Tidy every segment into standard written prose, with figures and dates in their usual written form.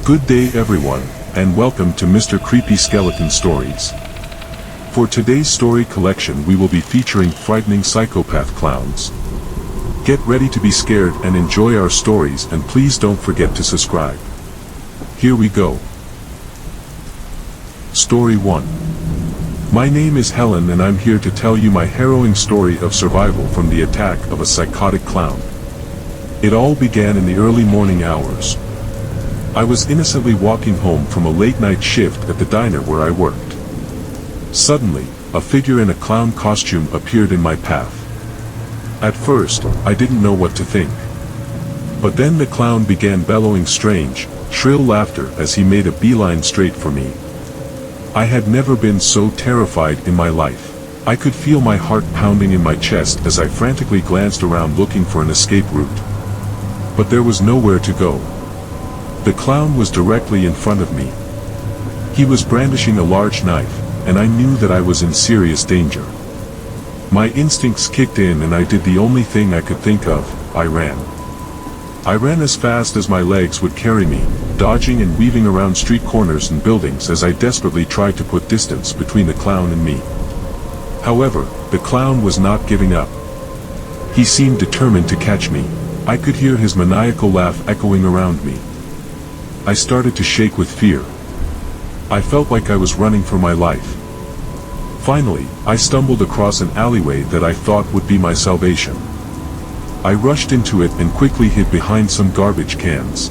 Good day everyone, and welcome to Mr. Creepy Skeleton Stories. For today's story collection we will be featuring frightening psychopath clowns. Get ready to be scared and enjoy our stories, and please don't forget to subscribe. Here we go. Story 1. My name is Helen and I'm here to tell you my harrowing story of survival from the attack of a psychotic clown. It all began in the early morning hours. I was innocently walking home from a late-night shift at the diner where I worked. Suddenly, a figure in a clown costume appeared in my path. At first, I didn't know what to think. But then the clown began bellowing strange, shrill laughter as he made a beeline straight for me. I had never been so terrified in my life. I could feel my heart pounding in my chest as I frantically glanced around looking for an escape route. But there was nowhere to go. The clown was directly in front of me. He was brandishing a large knife, and I knew that I was in serious danger. My instincts kicked in and I did the only thing I could think of: I ran. I ran as fast as my legs would carry me, dodging and weaving around street corners and buildings as I desperately tried to put distance between the clown and me. However, the clown was not giving up. He seemed determined to catch me. I could hear his maniacal laugh echoing around me. I started to shake with fear. I felt like I was running for my life. Finally, I stumbled across an alleyway that I thought would be my salvation. I rushed into it and quickly hid behind some garbage cans.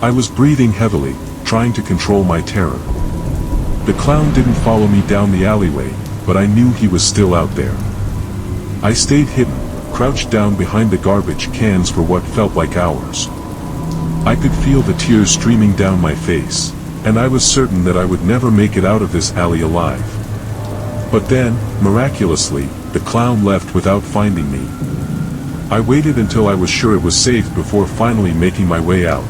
I was breathing heavily, trying to control my terror. The clown didn't follow me down the alleyway, but I knew he was still out there. I stayed hidden, crouched down behind the garbage cans for what felt like hours. I could feel the tears streaming down my face, and I was certain that I would never make it out of this alley alive. But then, miraculously, the clown left without finding me. I waited until I was sure it was safe before finally making my way out.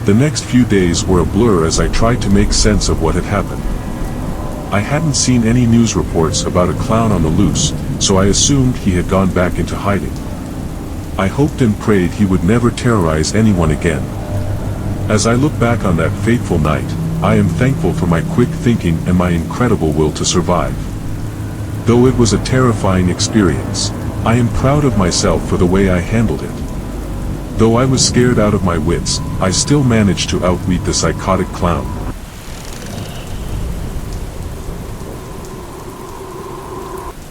The next few days were a blur as I tried to make sense of what had happened. I hadn't seen any news reports about a clown on the loose, so I assumed he had gone back into hiding. I hoped and prayed he would never terrorize anyone again. As I look back on that fateful night, I am thankful for my quick thinking and my incredible will to survive. Though it was a terrifying experience, I am proud of myself for the way I handled it. Though I was scared out of my wits, I still managed to outwit the psychotic clown.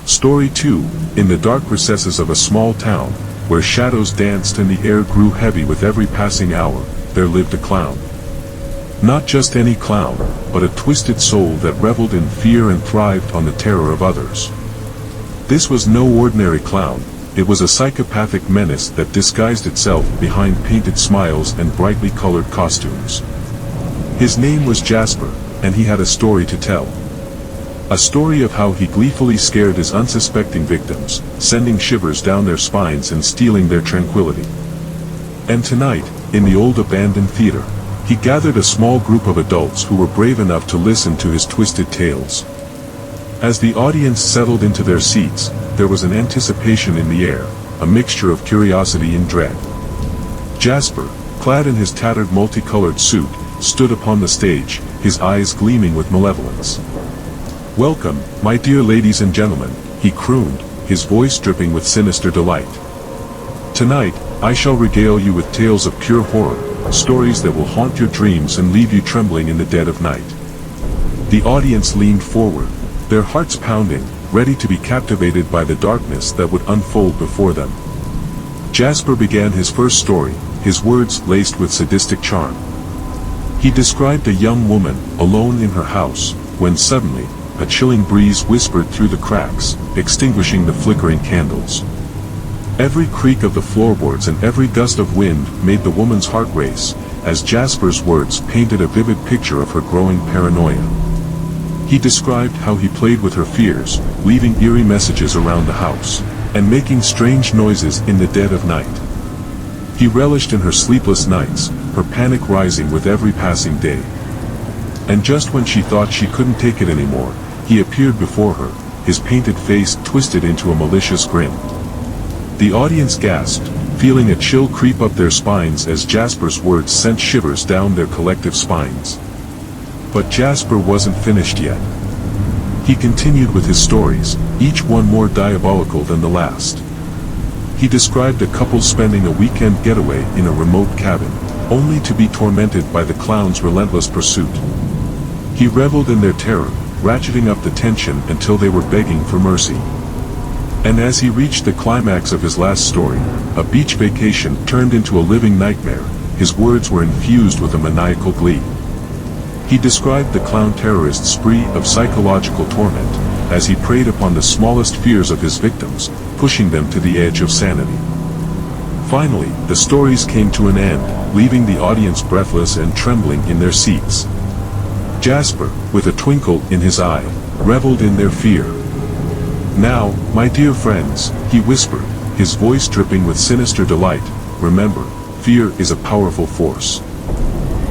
Story 2. In the dark recesses of a small town, where shadows danced and the air grew heavy with every passing hour, there lived a clown. Not just any clown, but a twisted soul that reveled in fear and thrived on the terror of others. This was no ordinary clown. It was a psychopathic menace that disguised itself behind painted smiles and brightly colored costumes. His name was Jasper, and he had a story to tell. A story of how he gleefully scared his unsuspecting victims, sending shivers down their spines and stealing their tranquility. And tonight, in the old abandoned theater, he gathered a small group of adults who were brave enough to listen to his twisted tales. As the audience settled into their seats, there was an anticipation in the air, a mixture of curiosity and dread. Jasper, clad in his tattered multicolored suit, stood upon the stage, his eyes gleaming with malevolence. "Welcome, my dear ladies and gentlemen," he crooned, his voice dripping with sinister delight. "Tonight, I shall regale you with tales of pure horror, stories that will haunt your dreams and leave you trembling in the dead of night." The audience leaned forward, their hearts pounding, ready to be captivated by the darkness that would unfold before them. Jasper began his first story, his words laced with sadistic charm. He described a young woman, alone in her house, when suddenly, a chilling breeze whispered through the cracks, extinguishing the flickering candles. Every creak of the floorboards and every gust of wind made the woman's heart race, as Jasper's words painted a vivid picture of her growing paranoia. He described how he played with her fears, leaving eerie messages around the house, and making strange noises in the dead of night. He relished in her sleepless nights, her panic rising with every passing day. And just when she thought she couldn't take it anymore, he appeared before her, his painted face twisted into a malicious grin. The audience gasped, feeling a chill creep up their spines as Jasper's words sent shivers down their collective spines. But Jasper wasn't finished yet. He continued with his stories, each one more diabolical than the last. He described a couple spending a weekend getaway in a remote cabin, only to be tormented by the clown's relentless pursuit. He reveled in their terror, ratcheting up the tension until they were begging for mercy. And as he reached the climax of his last story, a beach vacation turned into a living nightmare. His words were infused with a maniacal glee. He described the clown terrorist's spree of psychological torment, as he preyed upon the smallest fears of his victims, pushing them to the edge of sanity. Finally, the stories came to an end, leaving the audience breathless and trembling in their seats. Jasper, with a twinkle in his eye, reveled in their fear. "Now, my dear friends," he whispered, his voice dripping with sinister delight, "remember, fear is a powerful force.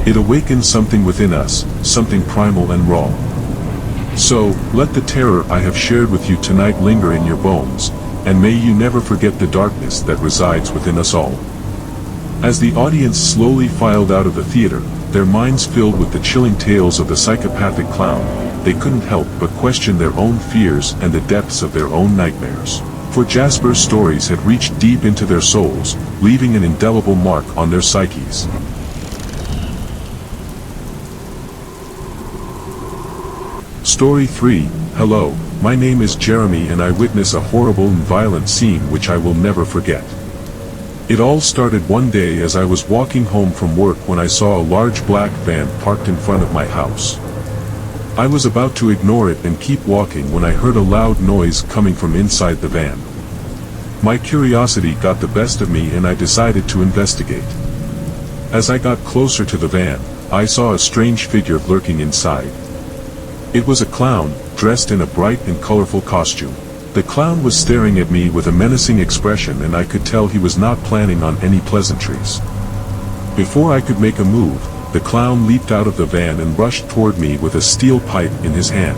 It awakens something within us, something primal and raw. So, let the terror I have shared with you tonight linger in your bones, and may you never forget the darkness that resides within us all." As the audience slowly filed out of the theater, their minds filled with the chilling tales of the psychopathic clown, they couldn't help but question their own fears and the depths of their own nightmares. For Jasper's stories had reached deep into their souls, leaving an indelible mark on their psyches. Story 3. Hello, my name is Jeremy and I witness a horrible and violent scene which I will never forget. It all started one day as I was walking home from work when I saw a large black van parked in front of my house. I was about to ignore it and keep walking when I heard a loud noise coming from inside the van. My curiosity got the best of me and I decided to investigate. As I got closer to the van, I saw a strange figure lurking inside. It was a clown, dressed in a bright and colorful costume. The clown was staring at me with a menacing expression and I could tell he was not planning on any pleasantries. Before I could make a move, the clown leaped out of the van and rushed toward me with a steel pipe in his hand.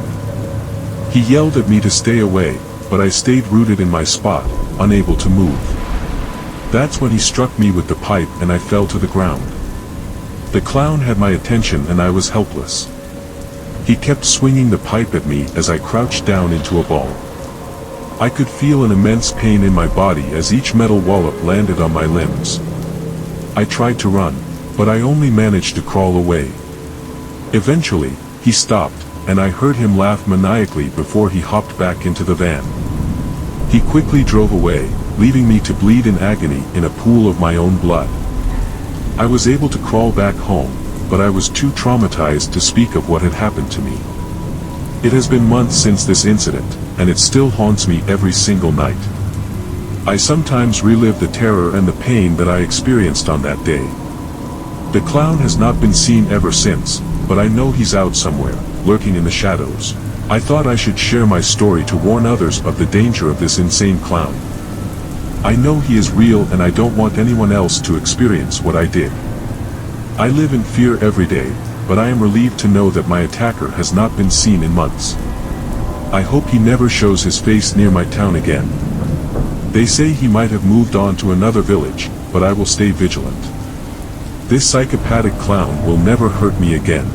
He yelled at me to stay away, but I stayed rooted in my spot, unable to move. That's when he struck me with the pipe and I fell to the ground. The clown had my attention and I was helpless. He kept swinging the pipe at me as I crouched down into a ball. I could feel an immense pain in my body as each metal wallop landed on my limbs. I tried to run, but I only managed to crawl away. Eventually, he stopped, and I heard him laugh maniacally before he hopped back into the van. He quickly drove away, leaving me to bleed in agony in a pool of my own blood. I was able to crawl back home, but I was too traumatized to speak of what had happened to me. It has been months since this incident, and it still haunts me every single night. I sometimes relive the terror and the pain that I experienced on that day. The clown has not been seen ever since, but I know he's out somewhere, lurking in the shadows. I thought I should share my story to warn others of the danger of this insane clown. I know he is real and I don't want anyone else to experience what I did. I live in fear every day, but I am relieved to know that my attacker has not been seen in months. I hope he never shows his face near my town again. They say he might have moved on to another village, but I will stay vigilant. This psychopathic clown will never hurt me again.